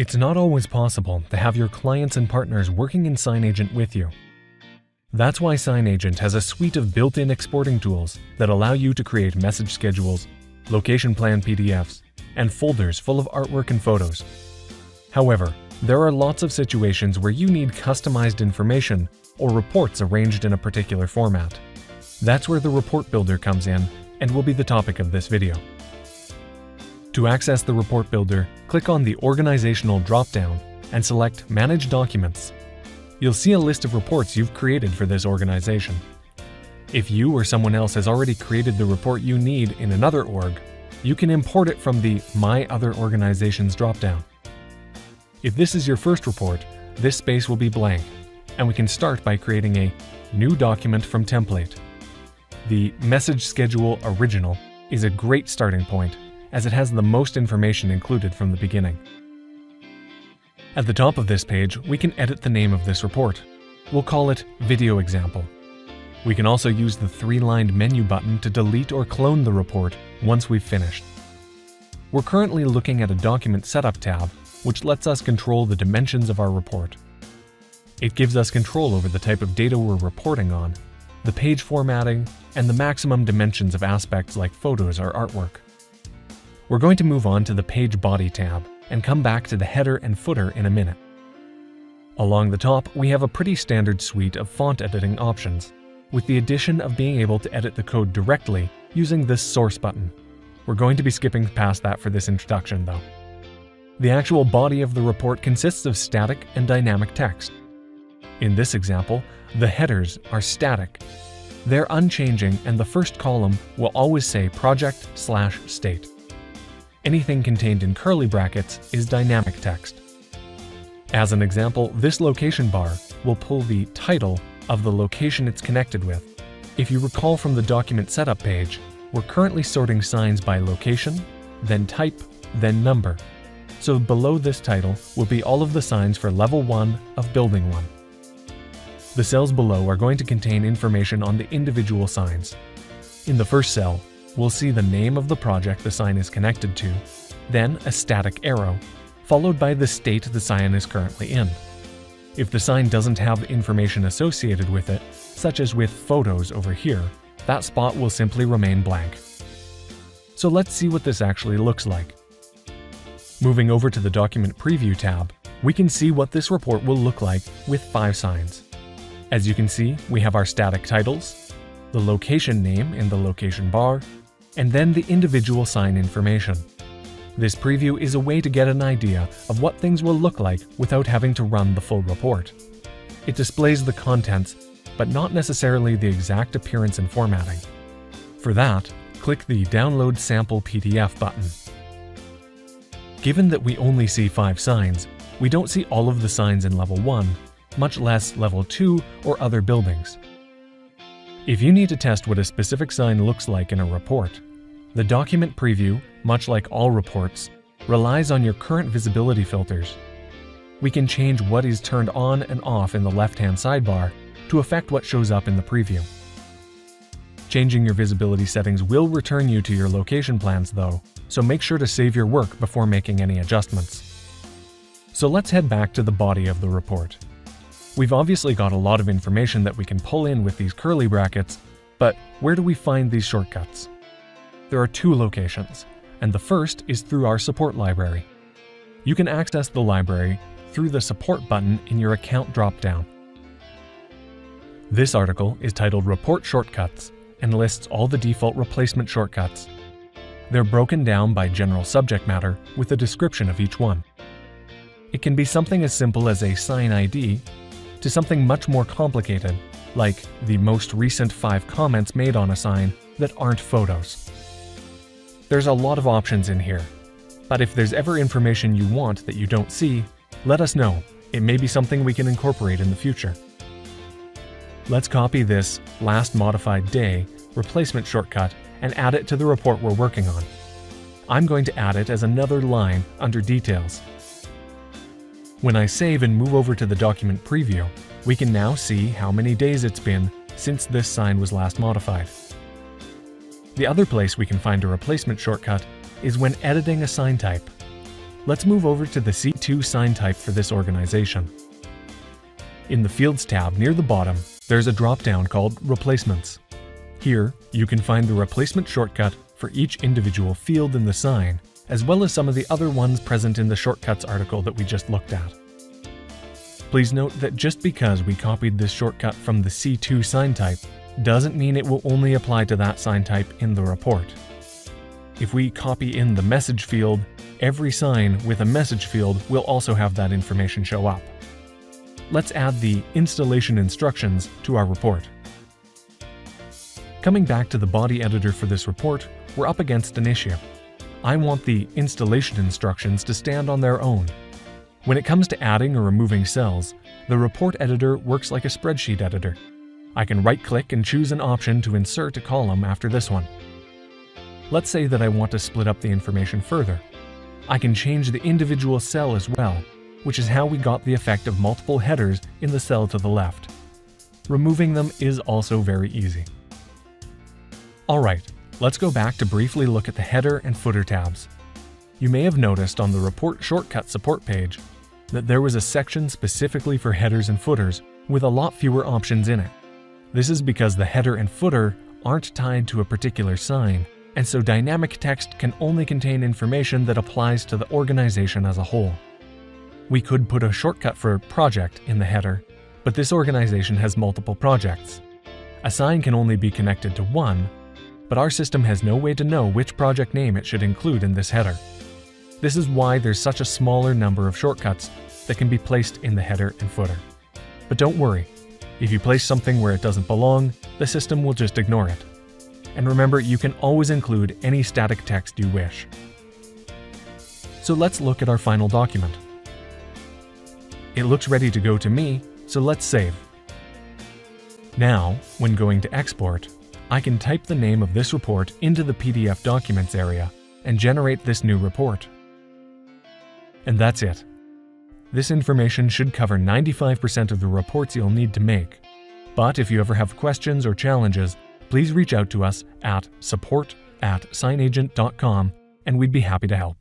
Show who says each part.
Speaker 1: It's not always possible to have your clients and partners working in SignAgent with you. That's why SignAgent has a suite of built-in exporting tools that allow you to create message schedules, location plan PDFs, and folders full of artwork and photos. However, there are lots of situations where you need customized information or reports arranged in a particular format. That's where the Report Builder comes in and will be the topic of this video. To access the Report Builder, click on the Organizational drop-down and select Manage Documents. You'll see a list of reports you've created for this organization. If you or someone else has already created the report you need in another org, you can import it from the My Other Organizations drop-down. If this is your first report, this space will be blank, and we can start by creating a New Document from Template. The Message Schedule Original is a great starting point, as it has the most information included from the beginning. At the top of this page, we can edit the name of this report. We'll call it Video Example. We can also use the three-lined menu button to delete or clone the report once we've finished. We're currently looking at a Document Setup tab, which lets us control the dimensions of our report. It gives us control over the type of data we're reporting on, the page formatting, and the maximum dimensions of aspects like photos or artwork. We're going to move on to the Page Body tab and come back to the header and footer in a minute. Along the top, we have a pretty standard suite of font editing options, with the addition of being able to edit the code directly using this Source button. We're going to be skipping past that for this introduction, though. The actual body of the report consists of static and dynamic text. In this example, the headers are static. They're unchanging, and the first column will always say project/state. Anything contained in curly brackets is dynamic text. As an example, this location bar will pull the title of the location it's connected with. If you recall from the document setup page, we're currently sorting signs by location, then type, then number. So below this title will be all of the signs for Level 1 of Building 1. The cells below are going to contain information on the individual signs. In the first cell, we'll see the name of the project the sign is connected to, then a static arrow, followed by the state the sign is currently in. If the sign doesn't have information associated with it, such as with photos over here, that spot will simply remain blank. So let's see what this actually looks like. Moving over to the Document Preview tab, we can see what this report will look like with 5 signs. As you can see, we have our static titles, the location name in the location bar, and then the individual sign information. This preview is a way to get an idea of what things will look like without having to run the full report. It displays the contents, but not necessarily the exact appearance and formatting. For that, click the Download Sample PDF button. Given that we only see 5 signs, we don't see all of the signs in Level 1, much less Level 2 or other buildings. If you need to test what a specific sign looks like in a report, the document preview, much like all reports, relies on your current visibility filters. We can change what is turned on and off in the left-hand sidebar to affect what shows up in the preview. Changing your visibility settings will return you to your location plans though, so make sure to save your work before making any adjustments. So let's head back to the body of the report. We've obviously got a lot of information that we can pull in with these curly brackets, but where do we find these shortcuts? There are 2 locations, and the first is through our support library. You can access the library through the support button in your account drop-down. This article is titled Report Shortcuts and lists all the default replacement shortcuts. They're broken down by general subject matter with a description of each one. It can be something as simple as a sign ID to something much more complicated, like the most recent 5 comments made on a sign that aren't photos. There's a lot of options in here, but if there's ever information you want that you don't see, let us know. It may be something we can incorporate in the future. Let's copy this last modified day replacement shortcut and add it to the report we're working on. I'm going to add it as another line under Details. When I save and move over to the document preview, we can now see how many days it's been since this sign was last modified. The other place we can find a replacement shortcut is when editing a sign type. Let's move over to the C2 sign type for this organization. In the Fields tab near the bottom, there's a drop-down called Replacements. Here, you can find the replacement shortcut for each individual field in the sign, as well as some of the other ones present in the shortcuts article that we just looked at. Please note that just because we copied this shortcut from the C2 sign type doesn't mean it will only apply to that sign type in the report. If we copy in the message field, every sign with a message field will also have that information show up. Let's add the installation instructions to our report. Coming back to the body editor for this report, we're up against an issue. I want the installation instructions to stand on their own. When it comes to adding or removing cells, the report editor works like a spreadsheet editor. I can right-click and choose an option to insert a column after this one. Let's say that I want to split up the information further. I can change the individual cell as well, which is how we got the effect of multiple headers in the cell to the left. Removing them is also very easy. Alright, let's go back to briefly look at the header and footer tabs. You may have noticed on the Report Shortcut support page that there was a section specifically for headers and footers with a lot fewer options in it. This is because the header and footer aren't tied to a particular sign, and so dynamic text can only contain information that applies to the organization as a whole. We could put a shortcut for project in the header, but this organization has multiple projects. A sign can only be connected to one, but our system has no way to know which project name it should include in this header. This is why there's such a smaller number of shortcuts that can be placed in the header and footer. But don't worry, if you place something where it doesn't belong, the system will just ignore it. And remember, you can always include any static text you wish. So let's look at our final document. It looks ready to go to me, so let's save. Now, when going to export, I can type the name of this report into the PDF Documents area and generate this new report. And that's it. This information should cover 95% of the reports you'll need to make. But if you ever have questions or challenges, please reach out to us at support@signagent.com and we'd be happy to help.